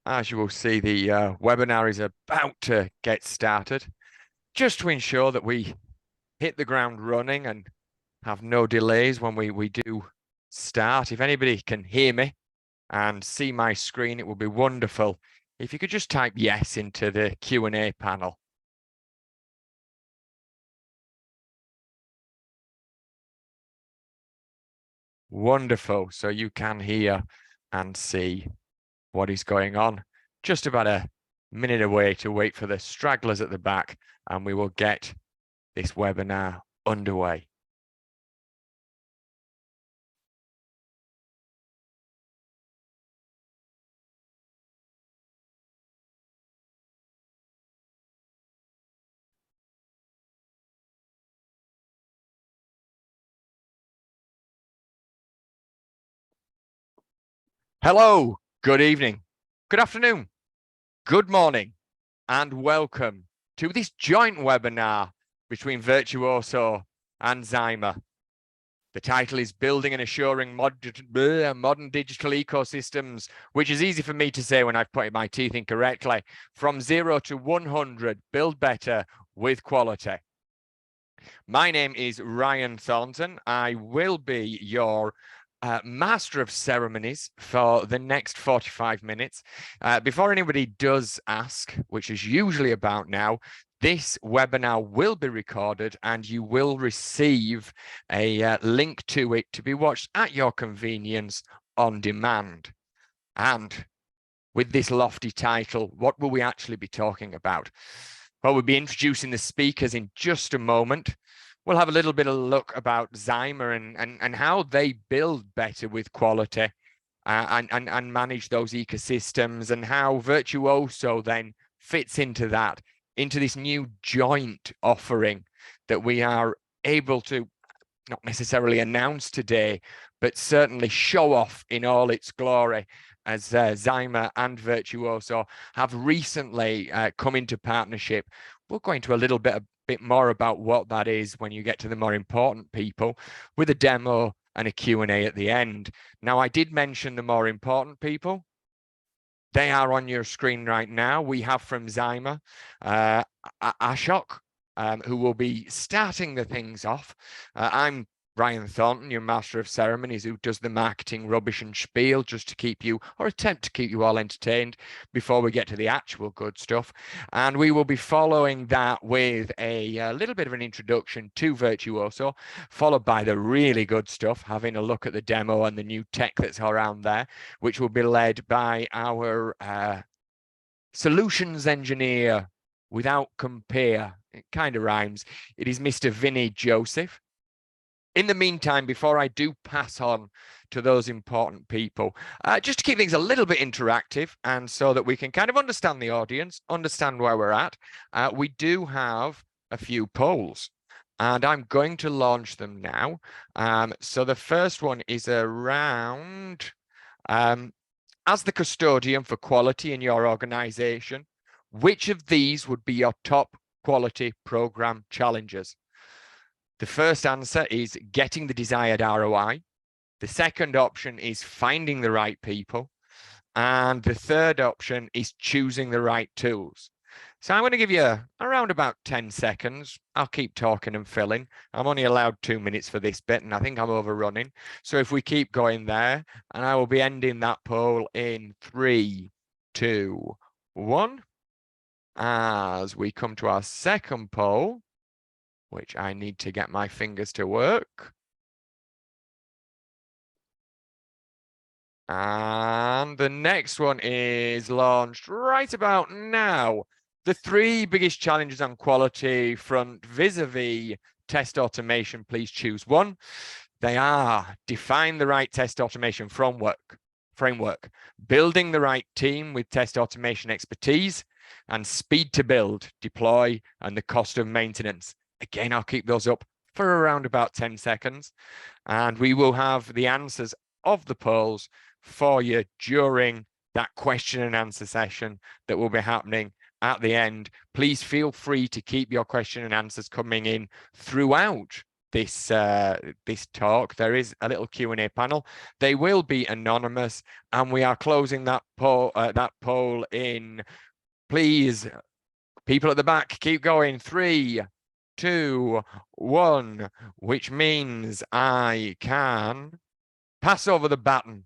As you will see, the webinar is about to get started. Just to ensure that we hit the ground running and have no delays when we do start. If anybody can hear me and see my screen, it would be wonderful if you could just type yes into the Q&A panel. Wonderful. So you can hear and see what is going on. Just about a minute away to wait for the stragglers at the back, and we will get this webinar underway. Hello, good evening, good afternoon, good morning, and welcome to this joint webinar between Virtuoso and ZYMR. The title is Building and Assuring Modern Digital Ecosystems, which is easy for me to say when I've put my teeth in correctly. From 0 to 100, build better with quality. My name is Ryan Thornton. I will be your master of ceremonies for the next 45 minutes. Before anybody does ask, which is usually about now, this webinar will be recorded and you will receive a link to it to be watched at your convenience on demand. And with this lofty title, what will we actually be talking about? Well, we'll be introducing the speakers in just a moment. We'll have a little bit of a look about ZYMR and how they build better with quality and manage those ecosystems, and how Virtuoso then fits into that, into this new joint offering that we are able to not necessarily announce today, but certainly show off in all its glory, as ZYMR and Virtuoso have recently come into partnership. We'll go into a little bit more about what that is when you get to the more important people, with a demo and a Q&A at the end. Now, I did mention the more important people. They are on your screen right now. We have from ZYMR, Ashok, who will be starting the things off. I'm Ryan Thornton, your master of ceremonies, who does the marketing rubbish and spiel just to keep you, or attempt to keep you all entertained before we get to the actual good stuff. And we will be following that with a little bit of an introduction to Virtuoso, followed by the really good stuff, having a look at the demo and the new tech that's around there, which will be led by our solutions engineer without compare. It kind of rhymes. It is Mr. Vinny Joseph. In the meantime, before I do pass on to those important people, just to keep things a little bit interactive and so that we can kind of understand the audience, understand where we're at, we do have a few polls, and I'm going to launch them now. So the first one is around, as the custodian for quality in your organization, which of these would be your top quality program challenges? The first answer is getting the desired ROI. The second option is finding the right people. And the third option is choosing the right tools. So I'm going to give you around about 10 seconds. I'll keep talking and filling. I'm only allowed 2 minutes for this bit, and I think I'm overrunning. So if we keep going there, and I will be ending that poll in 3, 2, 1. As we come to our second poll, which I need to get my fingers to work. And the next one is launched right about now. The 3 biggest challenges on quality front vis-a-vis test automation, please choose one. They are: define the right test automation framework, building the right team with test automation expertise, and speed to build, deploy, and the cost of maintenance. Again, I'll keep those up for around about 10 seconds, and we will have the answers of the polls for you during that question and answer session that will be happening at the end. Please feel free to keep your question and answers coming in throughout this this talk, there is a little Q&A panel. They will be anonymous, and we are closing that poll in. Please, people at the back, keep going. 3, 2, 1, which means I can pass over the baton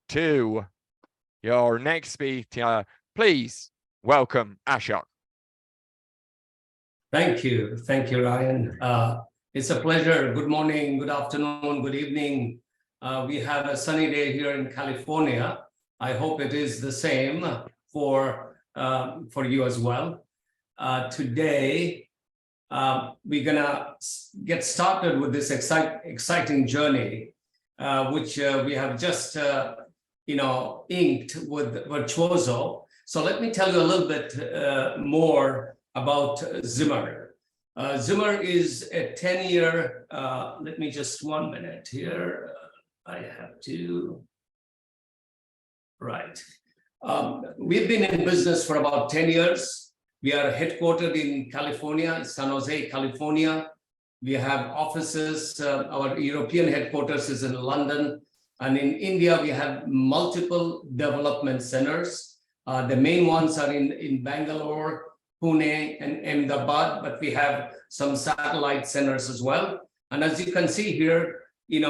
to your next speaker. Please welcome Ashok. Thank you, Ryan. It's a pleasure. Good morning, good afternoon, good evening. We have a sunny day here in California. I hope it is the same for you as well. Today, we're gonna get started with this exciting journey, which we have just inked with Virtuoso. So let me tell you a little bit more about ZYMR. ZYMR is a 10-year, let me just 1 minute here. I have to, right. We've been in business for about 10 years. We are headquartered in California, San Jose, California. We have offices, our European headquarters is in London. And in India, we have multiple development centers. The main ones are in Bangalore, Pune, and Ahmedabad, but we have some satellite centers as well. And as you can see here, we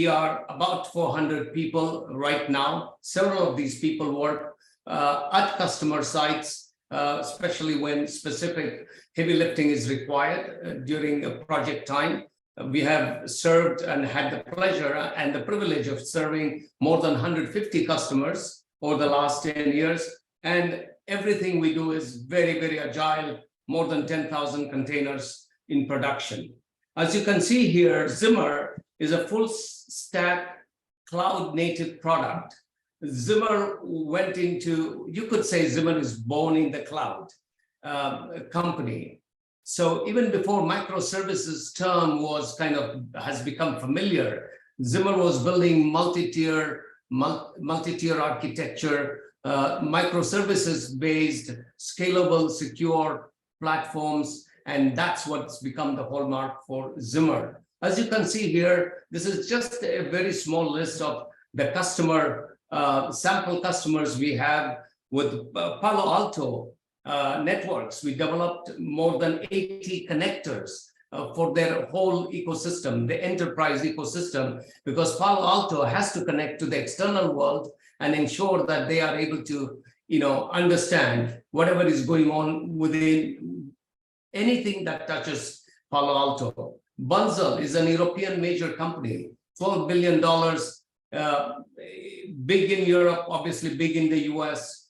are about 400 people right now. Several of these people work at customer sites, especially when specific heavy lifting is required during a project time. We have served and had the pleasure and the privilege of serving more than 150 customers over the last 10 years. And everything we do is very, very agile, more than 10,000 containers in production. As you can see here, ZYMR is a full stack cloud native product. ZYMR went into, you could say ZYMR is born in the cloud company. So even before microservices term was has become familiar, ZYMR was building multi-tier architecture, microservices-based, scalable, secure platforms, and that's what's become the hallmark for ZYMR. As you can see here, this is just a very small list of the customer, sample customers we have with Palo Alto networks. We developed more than 80 connectors for their whole ecosystem, the enterprise ecosystem, because Palo Alto has to connect to the external world and ensure that they are able to, understand whatever is going on within anything that touches Palo Alto. Bunzl is an European major company, $12 billion, big in Europe, obviously big in the US,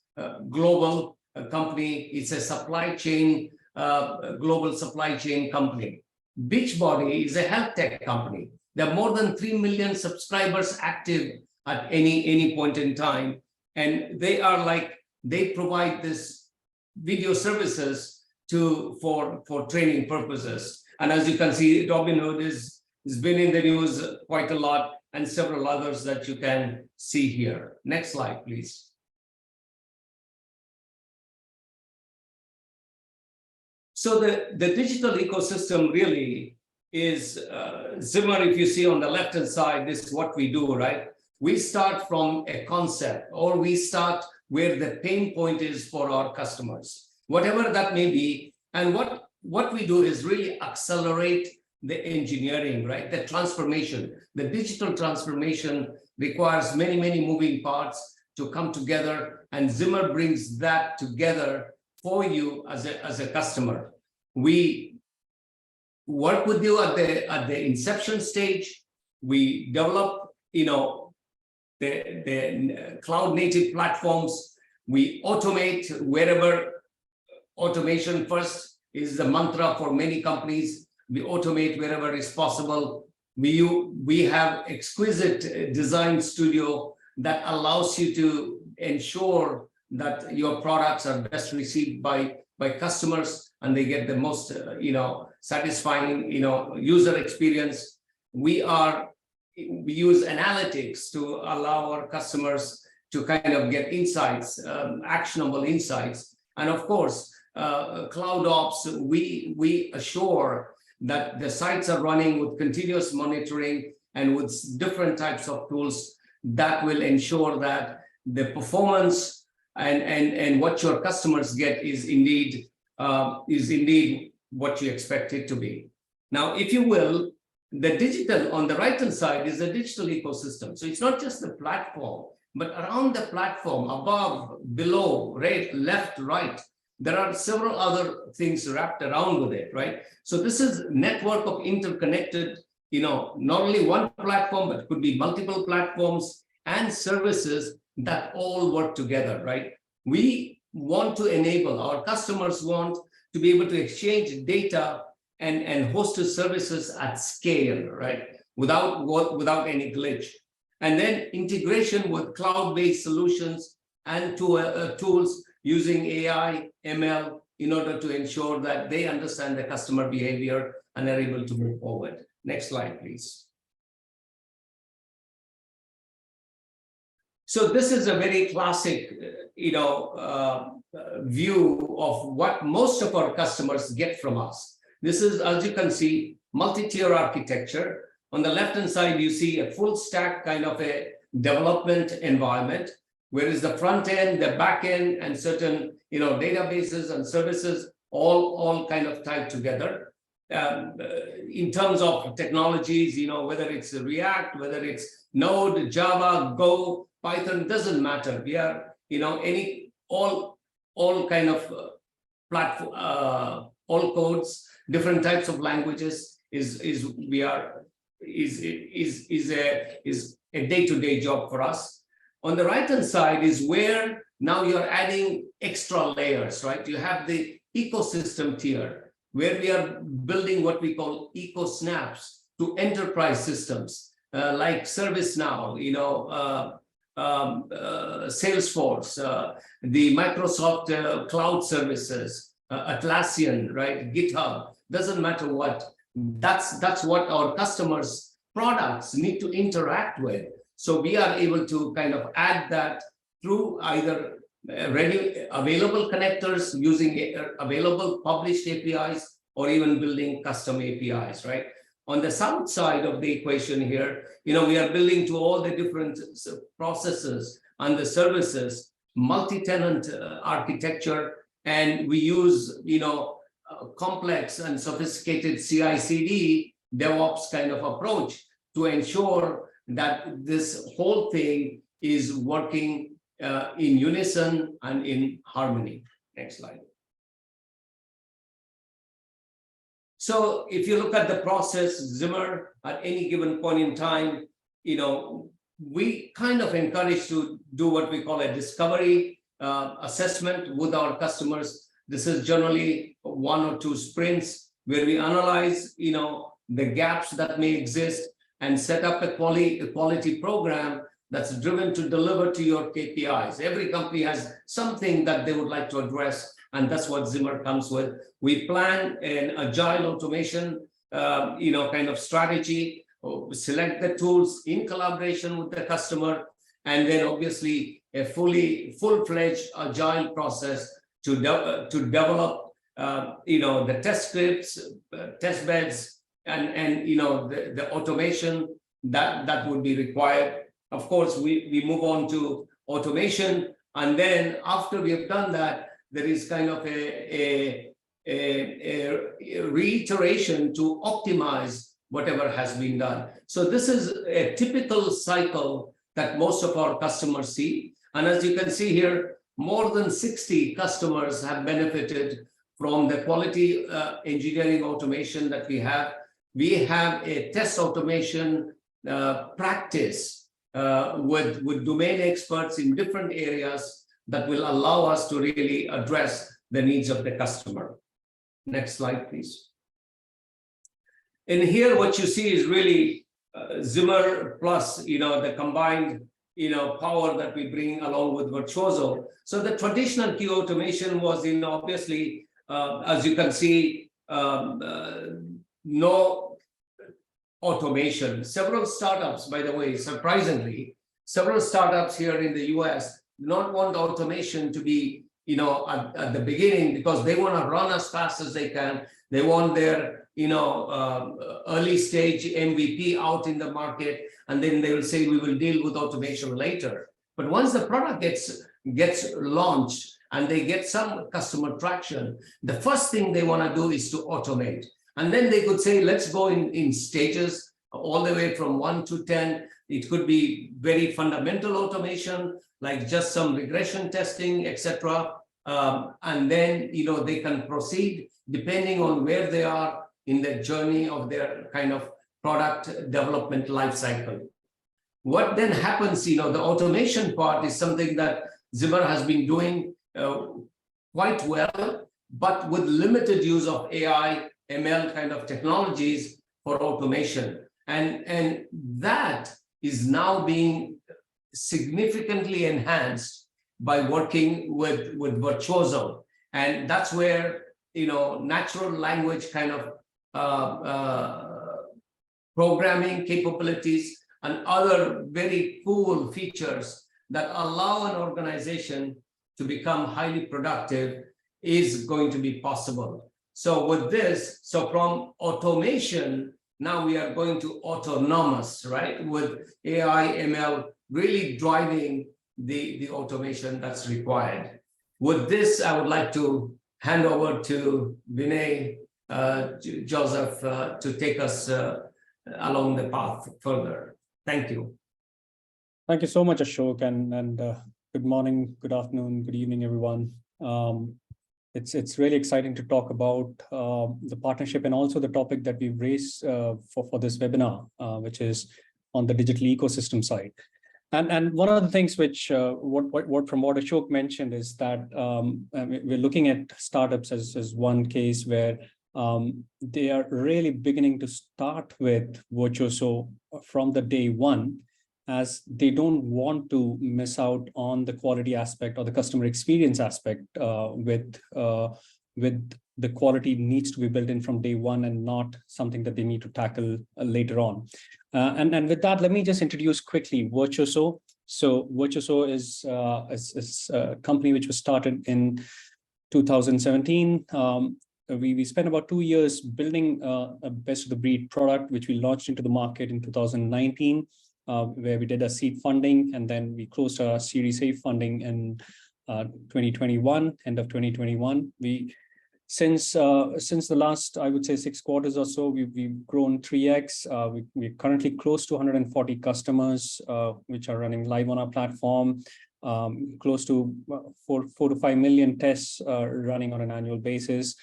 global company. It's a supply chain, global supply chain company. Beachbody is a health tech company. There are more than 3 million subscribers active at any point in time. And they provide this video services for training purposes. And as you can see, Robinhood has been in the news quite a lot, and several others that you can see here. Next slide, please. So the digital ecosystem really is ZYMR. If you see on the left-hand side, this is what we do, right? We start from a concept, or we start where the pain point is for our customers, whatever that may be. And what we do is really accelerate the engineering, right? The transformation, the digital transformation requires many, many moving parts to come together, and ZYMR brings that together for you as a customer. We work with you at the inception stage. We develop, the cloud native platforms. We automate wherever. Automation first is the mantra for many companies. We automate wherever is possible. We have exquisite design studio that allows you to ensure that your products are best received by customers and they get the most satisfying user experience. We use analytics to allow our customers to kind of get insights, actionable insights. And of course, cloud ops, we assure that the sites are running with continuous monitoring and with different types of tools that will ensure that the performance and what your customers get is indeed what you expect it to be. Now, if you will, the digital on the right-hand side is a digital ecosystem. So it's not just the platform, but around the platform, above, below, right, left, right, there are several other things wrapped around with it, right? So this is a network of interconnected, not only one platform, but it could be multiple platforms and services that all work together, right? We want to enable, our customers want to be able to exchange data and hosted services at scale, right? Without any glitch. And then integration with cloud-based solutions and tools using AI, ML, in order to ensure that they understand the customer behavior and are able to move forward. Next slide, please. So this is a very classic, view of what most of our customers get from us. This is, as you can see, multi-tier architecture. On the left-hand side, you see a full stack kind of a development environment, whereas the front end, the back end, and certain databases and services all kind of tied together. In terms of technologies, whether it's React, whether it's Node, Java, Go, Python, doesn't matter. We are, all kind of platform, all codes, different types of languages is a day-to-day job for us. On the right-hand side is where now you're adding extra layers, right? You have the ecosystem tier, where we are building what we call eco snaps to enterprise systems like ServiceNow, Salesforce, the Microsoft cloud services, Atlassian, right? GitHub, doesn't matter what. That's what our customers' products need to interact with. So we are able to kind of add that through either ready available connectors using available published APIs or even building custom APIs, right? On the south side of the equation here, we are building to all the different processes and the services, multi-tenant architecture, and we use, complex and sophisticated CI/CD DevOps kind of approach to ensure that this whole thing is working in unison and in harmony. Next slide. So if you look at the process, ZYMR, at any given point in time, we kind of encourage to do what we call a discovery assessment with our customers. This is generally 1 or 2 sprints where we analyze, the gaps that may exist and set up a quality program that's driven to deliver to your KPIs. Every company has something that they would like to address, and that's what ZYMR comes with. We plan an agile automation, kind of strategy, select the tools in collaboration with the customer, and then obviously a full-fledged agile process to develop, the test scripts, test beds, and the automation that would be required. Of course, we move on to automation, and then after we have done that, there is kind of a reiteration to optimize whatever has been done. So this is a typical cycle that most of our customers see. And as you can see here, more than 60 customers have benefited from the quality engineering automation that we have. We have a test automation practice with domain experts in different areas that will allow us to really address the needs of the customer. Next slide, please. And here what you see is really ZYMR plus, the combined, power that we bring along with Virtuoso. So the traditional key automation was obviously, as you can see, no automation. Several startups, by the way, surprisingly, several startups here in the US do not want automation to be at the beginning, because they want to run as fast as they can. They want their, early stage MVP out in the market, and then they will say, we will deal with automation later. But once the product gets launched and they get some customer traction, the first thing they want to do is to automate. And then they could say, let's go in stages, all the way from 1 to 10. It could be very fundamental automation, like just some regression testing, etc. And then, they can proceed depending on where they are in the journey of their kind of product development life cycle. What then happens, the automation part is something that ZYMR has been doing quite well, but with limited use of AI, ML kind of technologies for automation. And that is now being significantly enhanced by working with Virtuoso. And that's where, natural language kind of programming capabilities and other very cool features that allow an organization to become highly productive is going to be possible. So with this, from automation, now we are going to autonomous, right? With AI, ML really driving the automation that's required. With this, I would like to hand over to Vinay Joseph to take us along the path further. Thank you. Thank you so much, Ashok, and good morning, good afternoon, good evening, everyone. It's really exciting to talk about the partnership and also the topic that we've raised for this webinar, which is on the digital ecosystem side. And one of the things which from what Ashok mentioned is that we're looking at startups as one case where they are really beginning to start with Virtuoso from the day one, as they don't want to miss out on the quality aspect or the customer experience aspect with the quality needs to be built in from day one and not something that they need to tackle later on. And with that, let me just introduce quickly Virtuoso. So Virtuoso is a company which was started in 2017. We spent about 2 years building a best of the breed product, which we launched into the market in 2019, where we did a seed funding, and then we closed our Series A funding in 2021, end of 2021. Since the last, I would say, 6 quarters or so, we've grown 3x. We're currently close to 140 customers, which are running live on our platform, close to 4 to 5 million tests running on an annual basis.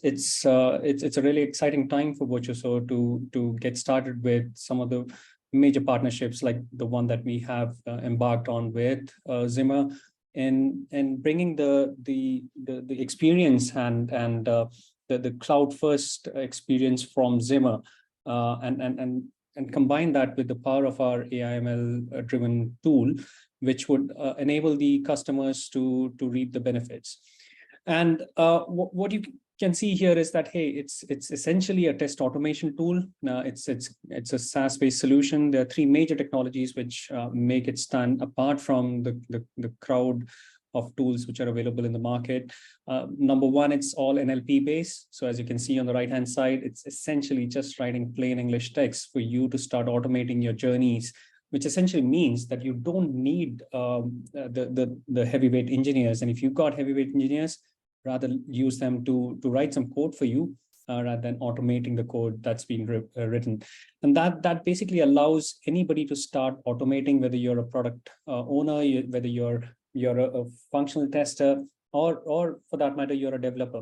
It's a really exciting time for Virtuoso to get started with some of the major partnerships like the one that we have embarked on with ZYMR, and bringing the experience and the cloud first experience from ZYMR, and combine that with the power of our AI/ML driven tool, which would enable the customers to reap the benefits. And what you can see here is that, hey, it's essentially a test automation tool. It's a SaaS-based solution. There are 3 major technologies which make it stand apart from the crowd of tools which are available in the market. Number one, it's all NLP based. So as you can see on the right-hand side, it's essentially just writing plain English text for you to start automating your journeys, which essentially means that you don't need the heavyweight engineers. And if you've got heavyweight engineers, rather use them to write some code for you rather than automating the code that's being written. And that basically allows anybody to start automating, whether you're a product owner, whether you're a functional tester, or for that matter, you're a developer.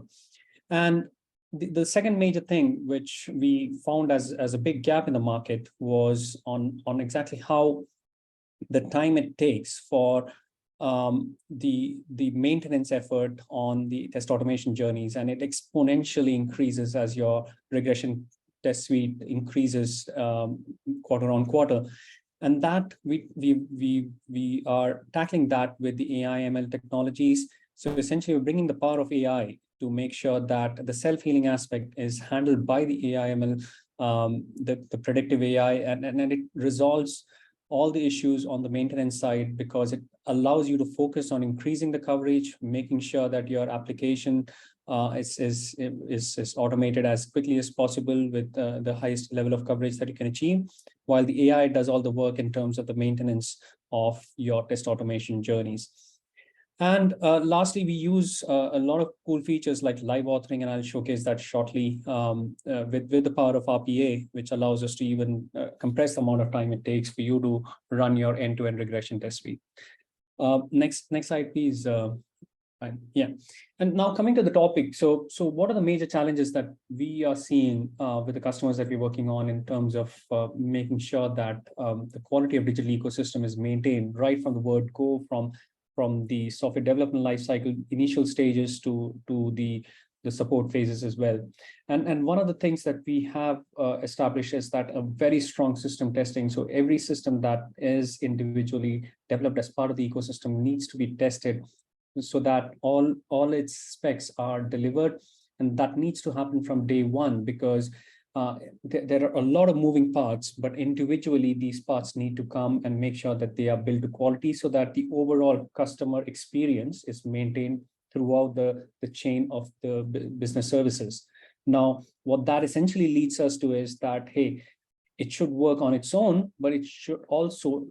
And the second major thing which we found as a big gap in the market was on exactly how the time it takes for the maintenance effort on the test automation journeys, and it exponentially increases as your regression test suite increases quarter on quarter. And that we are tackling that with the AI/ML technologies. So essentially, we're bringing the power of AI to make sure that the self-healing aspect is handled by the AI/ML, the predictive AI, and it resolves all the issues on the maintenance side, because it allows you to focus on increasing the coverage, making sure that your application is automated as quickly as possible with the highest level of coverage that you can achieve, while the AI does all the work in terms of the maintenance of your test automation journeys. And lastly, we use a lot of cool features like live authoring, and I'll showcase that shortly with the power of RPA, which allows us to even compress the amount of time it takes for you to run your end-to-end regression test suite. Next slide, please. Fine. Yeah. And now coming to the topic. So what are the major challenges that we are seeing with the customers that we're working on in terms of making sure that the quality of digital ecosystem is maintained right from the word go, from the software development lifecycle initial stages to the support phases as well. And one of the things that we have established is that a very strong system testing. So every system that is individually developed as part of the ecosystem needs to be tested so that all its specs are delivered. And that needs to happen from day one, because there are a lot of moving parts, but individually these parts need to come and make sure that they are built to quality so that the overall customer experience is maintained throughout the chain of the business services. Now, what that essentially leads us to is that, hey, it should work on its own, but it should also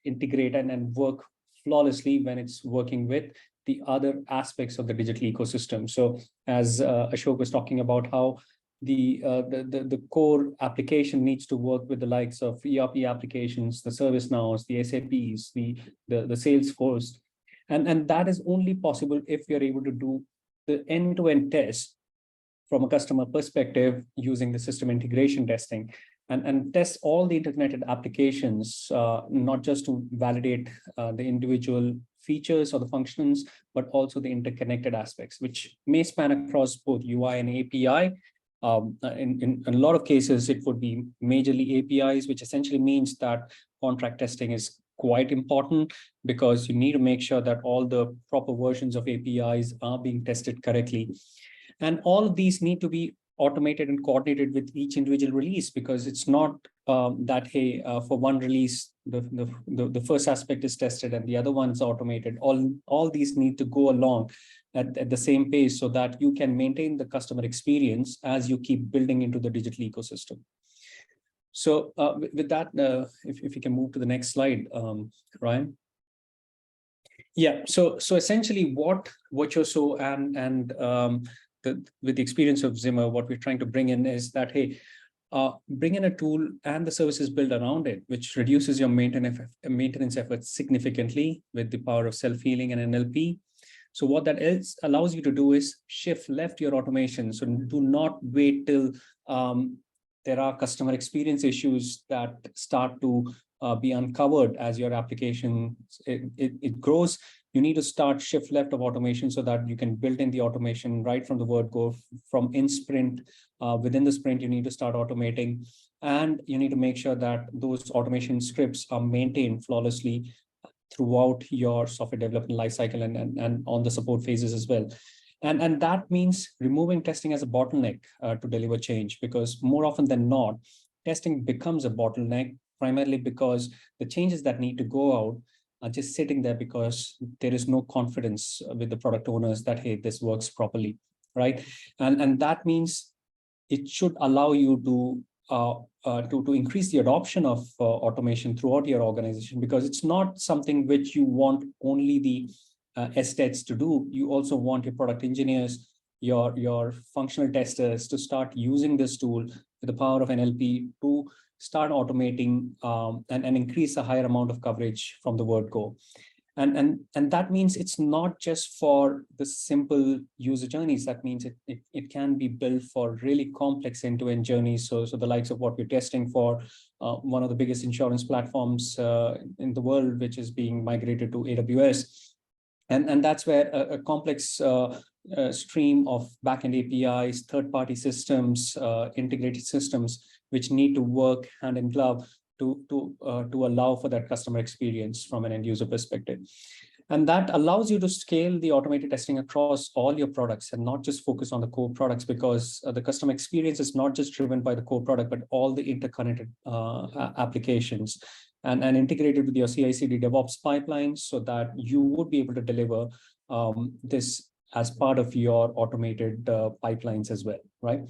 integrate and work flawlessly when it's working with the other aspects of the digital ecosystem. So as Ashok was talking about how the core application needs to work with the likes of ERP applications, the ServiceNows, the SAPs, the Salesforce. And that is only possible if you're able to do the end-to-end test from a customer perspective using the system integration testing and test all the interconnected applications, not just to validate the individual features or the functions, but also the interconnected aspects, which may span across both UI and API. In a lot of cases, it would be majorly APIs, which essentially means that contract testing is quite important, because you need to make sure that all the proper versions of APIs are being tested correctly. And all of these need to be automated and coordinated with each individual release, because it's not that, hey, for one release, the first aspect is tested and the other one's automated. All these need to go along at the same pace so that you can maintain the customer experience as you keep building into the digital ecosystem. So with that, if you can move to the next slide, Ryan. Yeah, so essentially what Virtuoso and with the experience of ZYMR, what we're trying to bring in is that, hey, bring in a tool and the services built around it, which reduces your maintenance efforts significantly with the power of self-healing and NLP. So what that allows you to do is shift left your automation. So do not wait till there are customer experience issues that start to be uncovered as your application it grows. You need to start shift left of automation so that you can build in the automation right from the word go. From in sprint, within the sprint, you need to start automating, and you need to make sure that those automation scripts are maintained flawlessly throughout your software development lifecycle and on the support phases as well. And that means removing testing as a bottleneck to deliver change, because more often than not, testing becomes a bottleneck, primarily because the changes that need to go out are just sitting there because there is no confidence with the product owners that, hey, this works properly, right? And that means it should allow you to increase the adoption of automation throughout your organization, because it's not something which you want only the estates to do. You also want your product engineers, your functional testers to start using this tool with the power of NLP to start automating and increase a higher amount of coverage from the word go. And that means it's not just for the simple user journeys. That means it can be built for really complex end-to-end journeys. So the likes of what we're testing for one of the biggest insurance platforms in the world, which is being migrated to AWS. And that's where a complex stream of backend APIs, third-party systems, integrated systems, which need to work hand in glove to allow for that customer experience from an end user perspective. And that allows you to scale the automated testing across all your products and not just focus on the core products, because the customer experience is not just driven by the core product, but all the interconnected applications. and integrate it with your CI/CD DevOps pipelines so that you would be able to deliver this as part of your automated pipelines as well, right?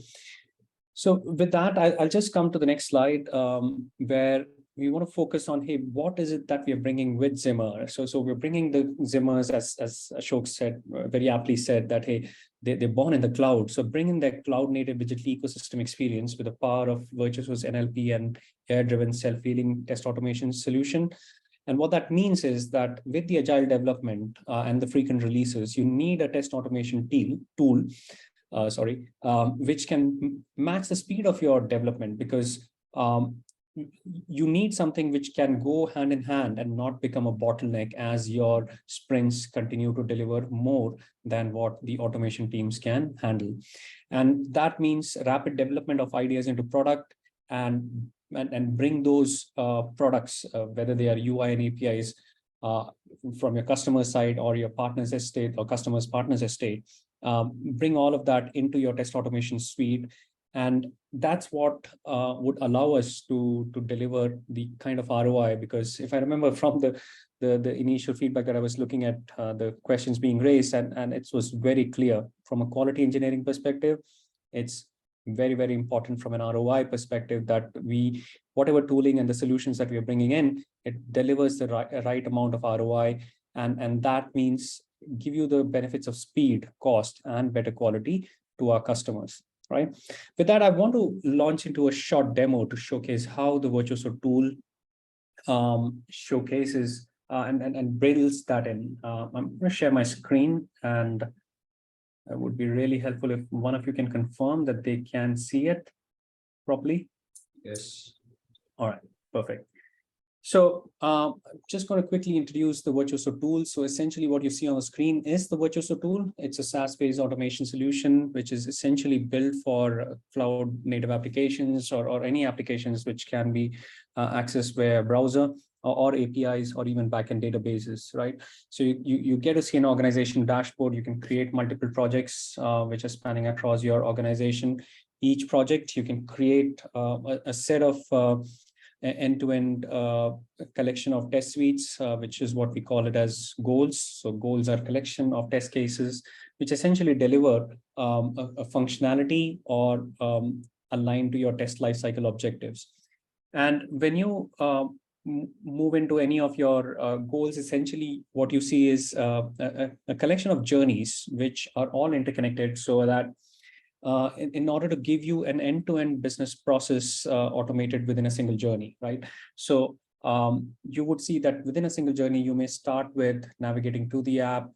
So with that, I'll just come to the next slide where we want to focus on, hey, what is it that we are bringing with ZYMR? So we're bringing the ZYMRs, as Ashok said, very aptly said, that, hey, they're born in the cloud. So bringing that cloud native digital ecosystem experience with the power of Virtuoso's NLP and AI-driven self-healing test automation solution. And what that means is that with the agile development and the frequent releases, you need a test automation tool, which can match the speed of your development, because you need something which can go hand in hand and not become a bottleneck as your sprints continue to deliver more than what the automation teams can handle. And that means rapid development of ideas into product and bring those products, whether they are UI and APIs from your customer side or your partner's estate or customer's partner's estate, bring all of that into your test automation suite. And that's what would allow us to deliver the kind of ROI, because if I remember from the initial feedback that I was looking at, the questions being raised, and it was very clear from a quality engineering perspective, it's very, very important from an ROI perspective that whatever tooling and the solutions that we are bringing in, it delivers the right amount of ROI. And that means give you the benefits of speed, cost, and better quality to our customers. Right. With that, I want to launch into a short demo to showcase how the Virtuoso tool showcases and builds that in. I'm going to share my screen, and it would be really helpful if one of you can confirm that they can see it properly. Yes. All right, perfect. So just going to quickly introduce the Virtuoso tool. So essentially what you see on the screen is the Virtuoso tool. It's a SaaS-based automation solution, which is essentially built for cloud native applications or any applications which can be accessed via browser or APIs or even backend databases, right? So you get to see an organization dashboard. You can create multiple projects which are spanning across your organization. Each project, you can create a set of end-to-end collection of test suites, which is what we call it as goals. So goals are collection of test cases, which essentially deliver a functionality or align to your test lifecycle objectives. And when you move into any of your goals, essentially what you see is a collection of journeys, which are all interconnected, so that in order to give you an end-to-end business process automated within a single journey, right? So you would see that within a single journey, you may start with navigating to the app,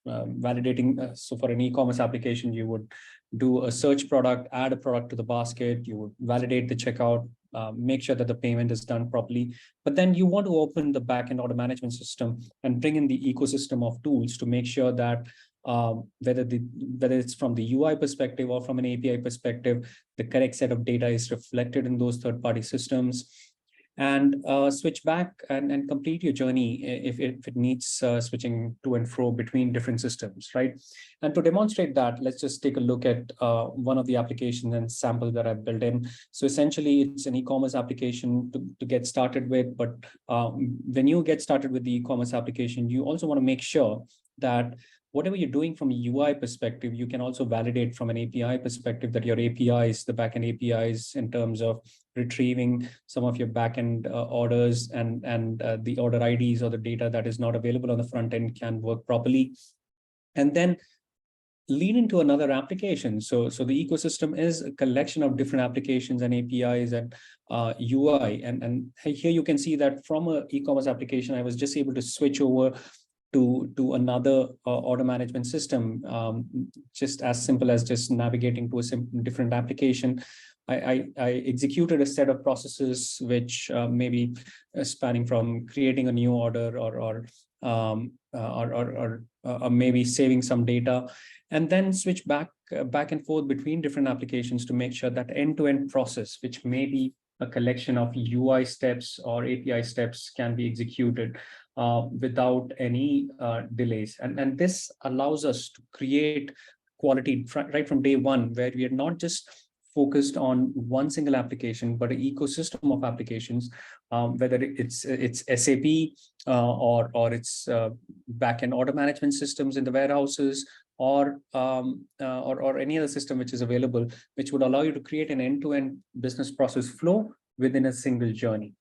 validating. So for an e-commerce application, you would do a search product, add a product to the basket, you would validate the checkout, make sure that the payment is done properly. But then you want to open the backend order management system and bring in the ecosystem of tools to make sure that whether it's from the UI perspective or from an API perspective, the correct set of data is reflected in those third-party systems, and switch back and complete your journey if it needs switching to and fro between different systems, right? And to demonstrate that, let's just take a look at one of the applications and sample that I've built in. So essentially, it's an e-commerce application to get started with, but when you get started with the e-commerce application, you also want to make sure that whatever you're doing from a UI perspective, you can also validate from an API perspective that your APIs, the backend APIs, in terms of retrieving some of your backend orders and the order IDs or the data that is not available on the front end can work properly. And then lead into another application. So the ecosystem is a collection of different applications and APIs and UI. And here you can see that from an e-commerce application, I was just able to switch over to another order management system, just as simple as just navigating to a different application. I executed a set of processes which maybe spanning from creating a new order or maybe saving some data, and then switch back and forth between different applications to make sure that end-to-end process, which may be a collection of UI steps or API steps, can be executed without any delays. And this allows us to create quality right from day one, where we are not just focused on one single application, but an ecosystem of applications, whether it's SAP or it's backend order management systems in the warehouses, or any other system which is available, which would allow you to create an end-to-end business process flow within a single journey.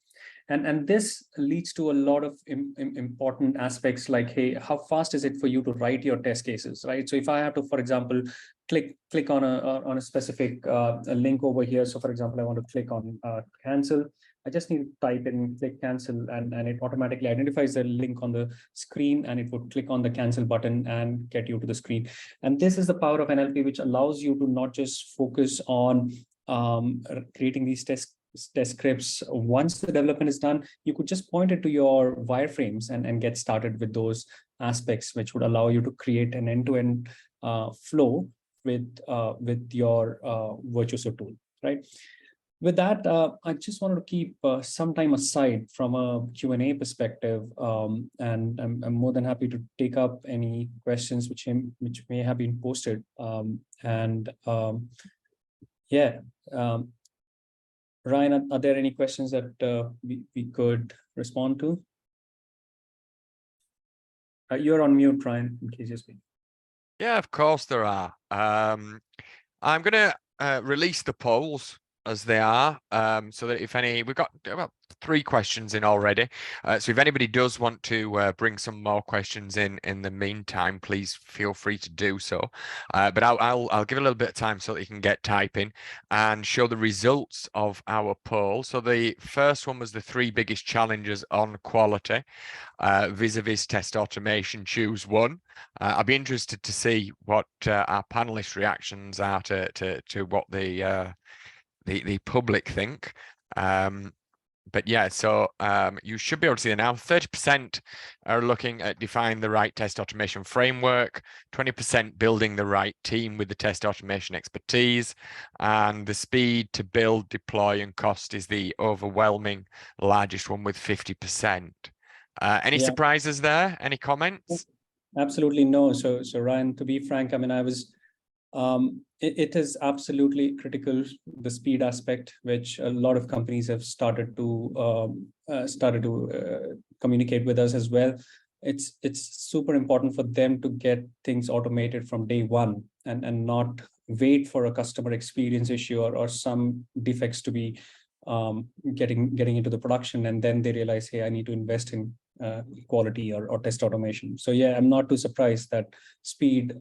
And this leads to a lot of important aspects like, hey, how fast is it for you to write your test cases, right? So if I have to, for example, click on a specific link over here. So for example, I want to click on cancel. I just need to type in click cancel, and it automatically identifies the link on the screen, and it would click on the cancel button and get you to the screen. And this is the power of NLP, which allows you to not just focus on creating these test scripts. Once the development is done, you could just point it to your wireframes and get started with those aspects, which would allow you to create an end-to-end flow with your Virtuoso tool, right? With that, I just wanted to keep some time aside from a Q&A perspective, and I'm more than happy to take up any questions which may have been posted. Ryan, are there any questions that we could respond to? You're on mute, Ryan, in case you're speaking. Yeah, of course there are. I'm going to release the polls as they are, so that if any, we've got about 3 questions in already. So if anybody does want to bring some more questions in the meantime, please feel free to do so. But I'll give a little bit of time so that you can get typing and show the results of our poll. So the first one was the 3 biggest challenges on quality vis-a-vis test automation. Choose one. I'd be interested to see what our panelists' reactions are to what the public think. But yeah, so you should be able to see it now. 30% are looking at defining the right test automation framework, 20% building the right team with the test automation expertise, and the speed to build, deploy, and cost is the overwhelming largest one with 50%. Any surprises there? Any comments? Absolutely no. So Ryan, to be frank, I mean, it is absolutely critical, the speed aspect, which a lot of companies have started to communicate with us as well. It's super important for them to get things automated from day one, and not wait for a customer experience issue or some defects to be getting into the production, and then they realize, hey, I need to invest in quality or test automation. So yeah, I'm not too surprised that speed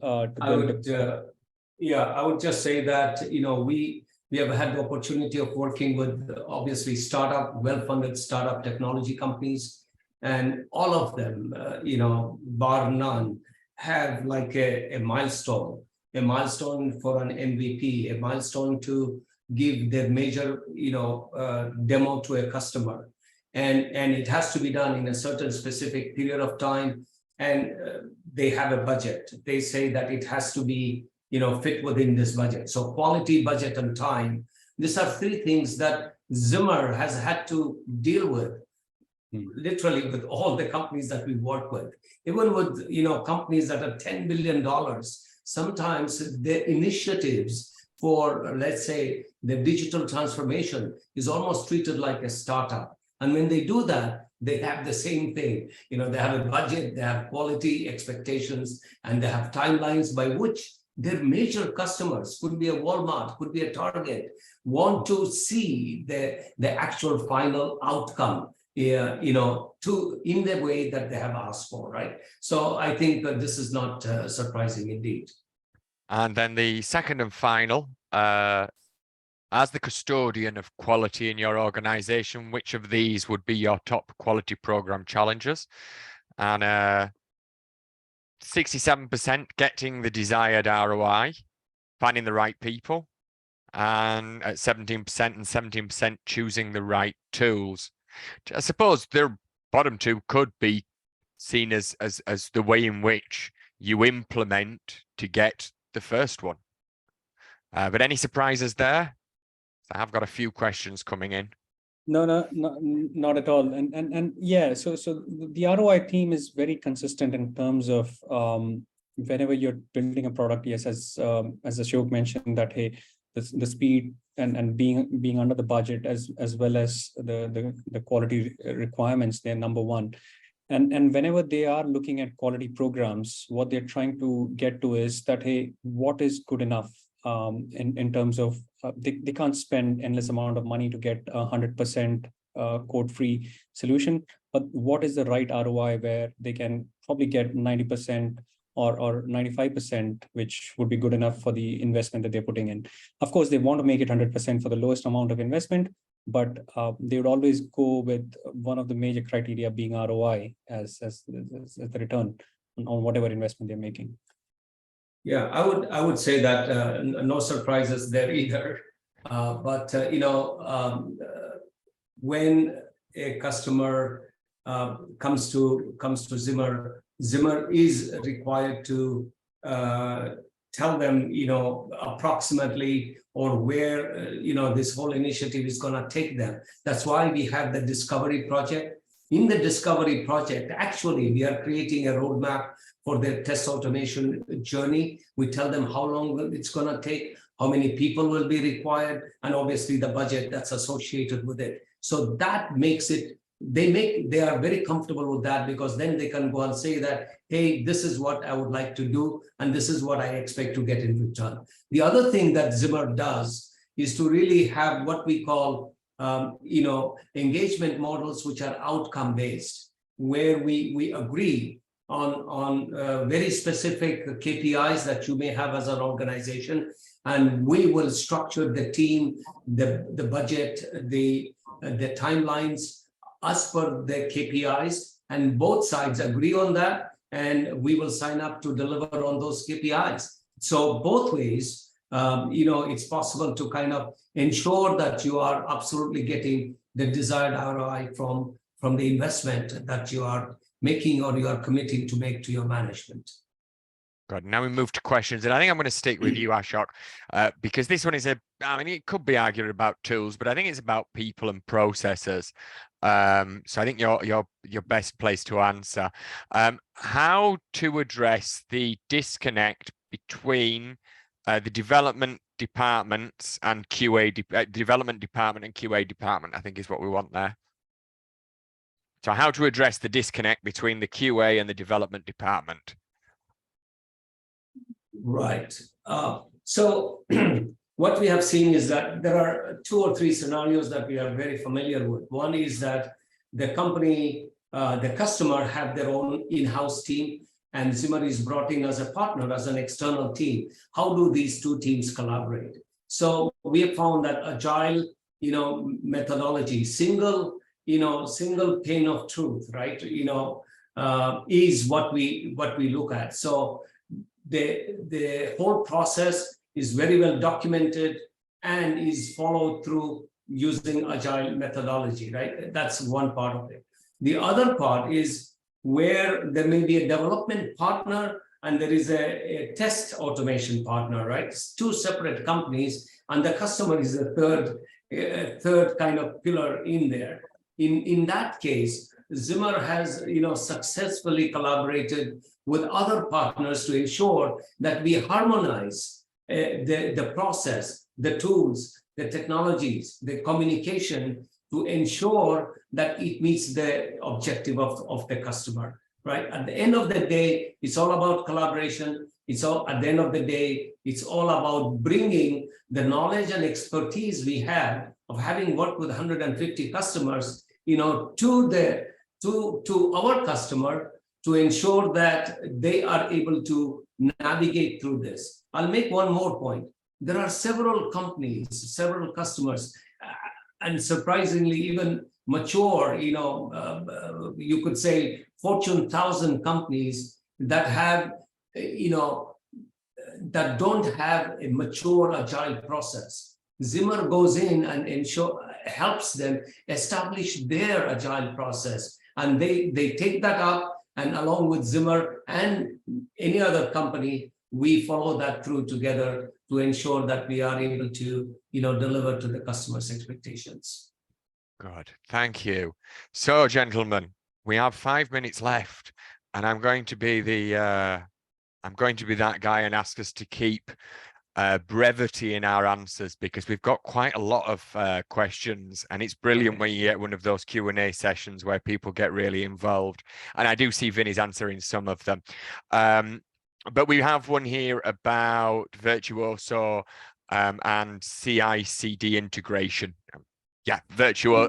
I would just say that, we have had the opportunity of working with obviously well-funded startup technology companies, and all of them, bar none, have like a milestone for an MVP, a milestone to give their major, demo to a customer. And it has to be done in a certain specific period of time. And they have a budget. They say that it has to be, fit within this budget. So quality, budget, and time. These are 3 things that ZYMR has had to deal with, literally with all the companies that we work with. Even with, companies that are $10 billion, sometimes the initiatives for, let's say, the digital transformation is almost treated like a startup. And when they do that, they have the same thing. They have a budget, they have quality expectations, and they have timelines by which their major customers, could be a Walmart, could be a Target, want to see the actual final outcome, in the way that they have asked for, right? So I think that this is not surprising indeed. And then the second and final, as the custodian of quality in your organization, which of these would be your top quality program challenges? And 67% getting the desired ROI, finding the right people, and at 17% and 17% choosing the right tools. I suppose their bottom 2 could be seen as the way in which you implement to get the first one. But any surprises there? I have got a few questions coming in. No, not at all. And yeah, so the ROI theme is very consistent in terms of whenever you're building a product. Yes, as Ashok mentioned that, hey, the speed and being under the budget as well as the quality requirements, they're number one. And whenever they are looking at quality programs, what they're trying to get to is that, hey, what is good enough in terms of they can't spend endless amount of money to get 100% code-free solution, but what is the right ROI where they can probably get 90% or 95%, which would be good enough for the investment that they're putting in. Of course, they want to make it 100% for the lowest amount of investment, but they would always go with one of the major criteria being ROI as the return on whatever investment they're making. Yeah, I would say that no surprises there either. But when a customer comes to ZYMR, ZYMR is required to tell them, approximately or where, this whole initiative is going to take them. That's why we have the discovery project. In the discovery project, actually, we are creating a roadmap for their test automation journey. We tell them how long it's going to take, how many people will be required, and obviously the budget that's associated with it. So that makes it, they are very comfortable with that, because then they can go and say that, hey, this is what I would like to do, and this is what I expect to get in return. The other thing that ZYMR does is to really have what we call, engagement models, which are outcome based, where we agree on very specific KPIs that you may have as an organization, and we will structure the team, the budget, the timelines as per the KPIs, and both sides agree on that, and we will sign up to deliver on those KPIs. So both ways, it's possible to kind of ensure that you are absolutely getting the desired ROI from the investment that you are making or you are committing to make to your management. Good. Now we move to questions, and I think I'm going to stick with you, Ashok, because this one is it could be argued about tools, but I think it's about people and processes. So I think you're best placed to answer. How to address the disconnect between the development departments and QA development department and QA department, I think is what we want there. So how to address the disconnect between the QA and the development department. Right. So what we have seen is that there are 2 or 3 scenarios that we are very familiar with. One is that the company, the customer have their own in-house team, and ZYMR is brought in as a partner, as an external team. How do these 2 teams collaborate? So we have found that agile, methodology, single pane of truth, right? Is what we look at. So the whole process is very well documented and is followed through using agile methodology, right? That's one part of it. The other part is where there may be a development partner and there is a test automation partner, right? It's 2 separate companies, and the customer is a third kind of pillar in there. In that case, ZYMR has successfully collaborated with other partners to ensure that we harmonize the process, the tools, the technologies, the communication, to ensure that it meets the objective of the customer, right? At the end of the day, it's all about collaboration. At the end of the day, it's all about bringing the knowledge and expertise we have of having worked with 150 customers, to our customer, to ensure that they are able to navigate through this. I'll make one more point. There are several companies, several customers, and surprisingly even mature, you could say Fortune 1000 companies that have, that don't have a mature agile process. ZYMR goes in and helps them establish their agile process, and they take that up, and along with ZYMR and any other company, we follow that through together to ensure that we are able to, deliver to the customer's expectations. Good, thank you. So, gentlemen, we have 5 minutes left, and I'm going to be that guy and ask us to keep brevity in our answers, because we've got quite a lot of questions, and it's brilliant when you get one of those Q&A sessions where people get really involved. And I do see Vinny's answering some of them. But we have one here about Virtuoso and CI/CD integration. Yeah,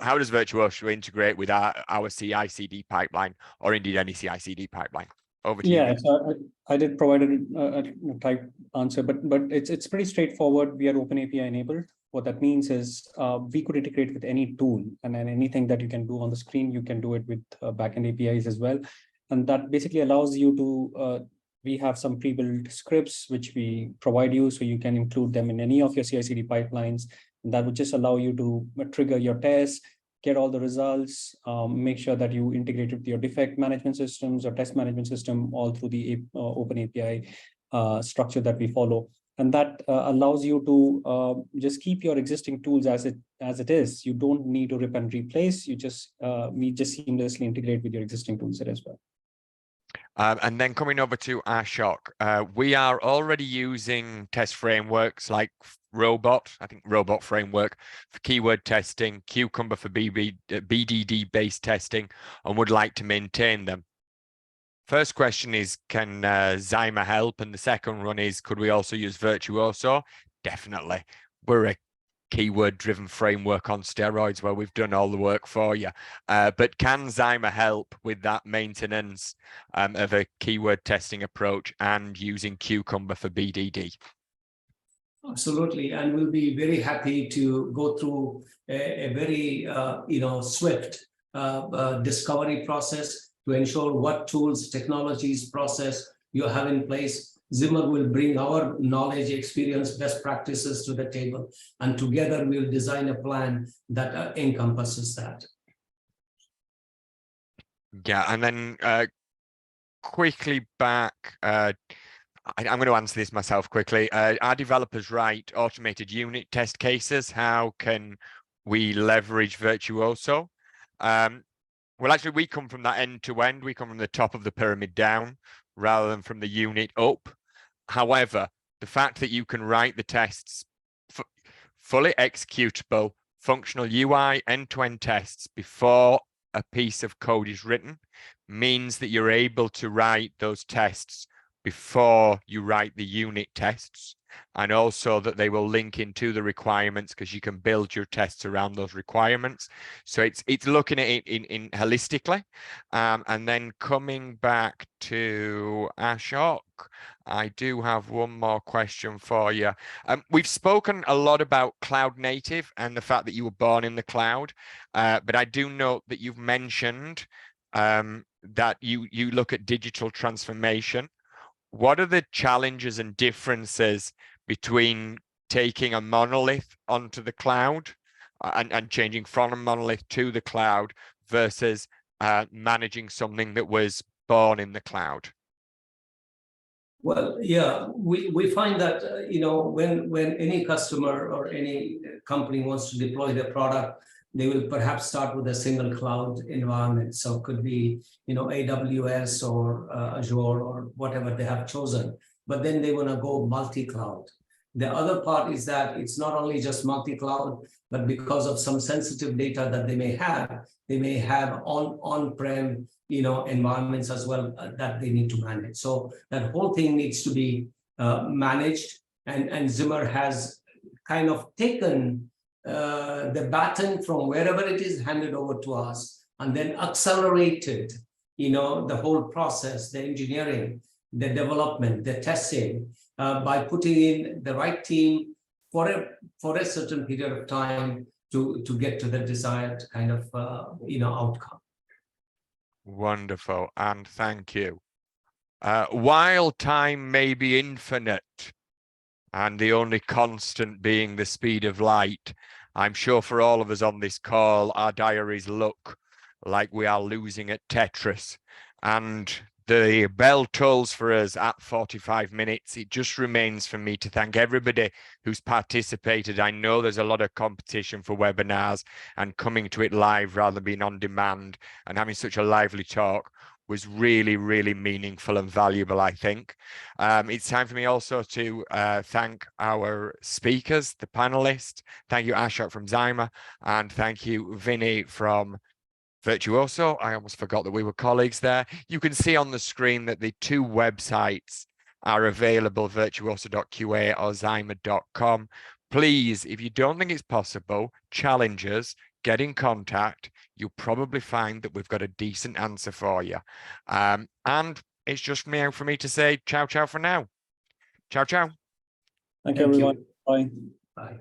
how does Virtuoso integrate with our CI/CD pipeline, or indeed any CI/CD pipeline? Over to you. Yeah, so I did provide a type answer, but it's pretty straightforward. We are open API enabled. What that means is we could integrate with any tool, and then anything that you can do on the screen, you can do it with backend APIs as well. And that basically allows you to, we have some pre-built scripts which we provide you, so you can include them in any of your CI/CD pipelines. And that would just allow you to trigger your tests, get all the results, make sure that you integrate with your defect management systems or test management system all through the open API structure that we follow. And that allows you to just keep your existing tools as it is. You don't need to rip and replace. We just seamlessly integrate with your existing tools as well. And then coming over to Ashok, we are already using test frameworks like Robot framework for keyword testing, Cucumber for BDD-based testing, and would like to maintain them. First question is, can ZYMR help? And the second one is, could we also use Virtuoso? Definitely. We're a keyword-driven framework on steroids where we've done all the work for you. But can ZYMR help with that maintenance of a keyword testing approach and using Cucumber for BDD? Absolutely, and we'll be very happy to go through a very swift discovery process to ensure what tools, technologies, process you have in place. ZYMR will bring our knowledge, experience, best practices to the table, and together we'll design a plan that encompasses that. Yeah, and then quickly back, I'm going to answer this myself quickly. Our developers write automated unit test cases. How can we leverage Virtuoso? Well, actually, we come from that end to end. We come from the top of the pyramid down rather than from the unit up. However, the fact that you can write the tests fully executable, functional UI, end-to-end tests before a piece of code is written means that you're able to write those tests before you write the unit tests, and also that they will link into the requirements because you can build your tests around those requirements. So it's looking at it in holistically. And then coming back to Ashok, I do have one more question for you. We've spoken a lot about cloud native and the fact that you were born in the cloud, but I do note that you've mentioned that you look at digital transformation. What are the challenges and differences between taking a monolith onto the cloud and changing from a monolith to the cloud versus managing something that was born in the cloud? Well, yeah, we find that when any customer or any company wants to deploy their product, they will perhaps start with a single cloud environment. So it could be AWS or Azure or whatever they have chosen. But then they want to go multi-cloud. The other part is that it's not only just multi-cloud, but because of some sensitive data that they may have on-prem environments as well that they need to manage. So that whole thing needs to be managed, and ZYMR has kind of taken the baton from wherever it is handed over to us, and then accelerated the whole process, the engineering, the development, the testing, by putting in the right team for a certain period of time to get to the desired kind of outcome. Wonderful, and thank you. While time may be infinite and the only constant being the speed of light, I'm sure for all of us on this call, our diaries look like we are losing at Tetris, and the bell tolls for us at 45 minutes. It just remains for me to thank everybody who's participated. I know there's a lot of competition for webinars and coming to it live rather than being on demand and having such a lively talk. was really, really meaningful and valuable, I think. It's time for me also to thank our speakers, the panelists. Thank you, Ashok from ZYMR, and thank you, Vinny from Virtuoso. I almost forgot that we were colleagues there. You can see on the screen that the two websites are available, virtuoso.qa or ZYMR.com. Please, if you don't think it's possible, challenge us, get in contact. You'll probably find that we've got a decent answer for you. And it's just for me to say ciao, ciao for now. Ciao, ciao. Thank you, everyone. Bye. Bye.